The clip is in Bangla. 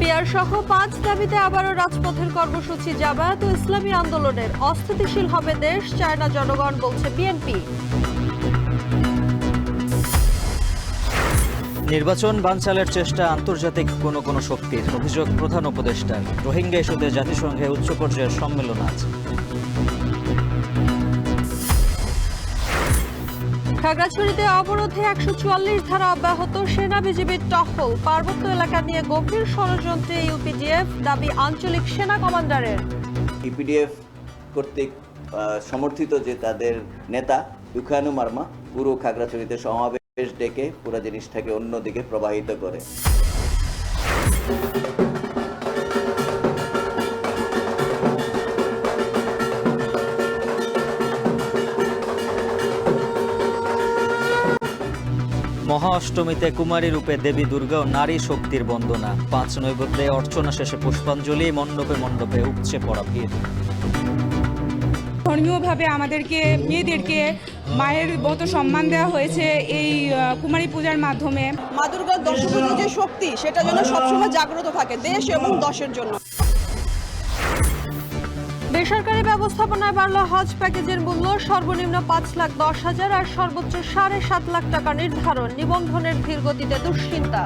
পিআর সহ 5 দাবিতে আবারও রাজপথের কর্মসূচি জামায়াত ও ইসলামী আন্দোলনের। অস্থিতিশীল হবে দেশ, চায় না জনগণ, বলছে বিএনপি। নির্বাচন বানচালের চেষ্টা আন্তর্জাতিক কোনো শক্তির, অভিযোগ প্রধান উপদেষ্টার। রোহিঙ্গা ইস্যুতে জাতিসংঘে উচ্চ পর্যায়ের সম্মেলন আজ। খাগড়াছড়িতে অবরোধে 144 ধারা অব্যাহত, সেনা বিজিবির টহল। পার্বত্য এলাকা নিয়ে গভীর ষড়যন্ত্রে ইউপিডিএফ, দাবি আঞ্চলিক সেনা কমান্ডারের। ইপিডিএফ কর্তৃক সমর্থিত যে তাদের নেতা ইউখানু মার্মা পুরো খাগড়াছড়িতে সমাবেশ ডেকে পুরো জিনিসটাকে অন্যদিকে প্রবাহিত করে। মহা অষ্টমীতে কুমারী রূপে দেবী দুর্গা ও নারী শক্তির বন্দনা। 5 নৈবেদ্যে অর্চনা শেষে পুষ্পাঞ্জলি, মণ্ডপে মণ্ডপে উপচে পড়া ভিড়। ধর্মীয়ভাবে আমাদেরকে মেয়েদেরকে মায়ের মতো সম্মান দেওয়া হয়েছে এই কুমারী পূজার মাধ্যমে। মা দুর্গার দশভুজ যে শক্তি, সেটা যেন সবসময় জাগ্রত থাকে দেশ এবং দশের জন্য। বেসরকারি ব্যবস্থাপনায় বাড়ল হজ প্যাকেজের মূল্য, সর্বনিম্ন 5,10,000 আর সর্বোচ্চ 7.5 লাখ টাকা নির্ধারণ। নিবন্ধনের ধীর গতিতে দুশ্চিন্তা।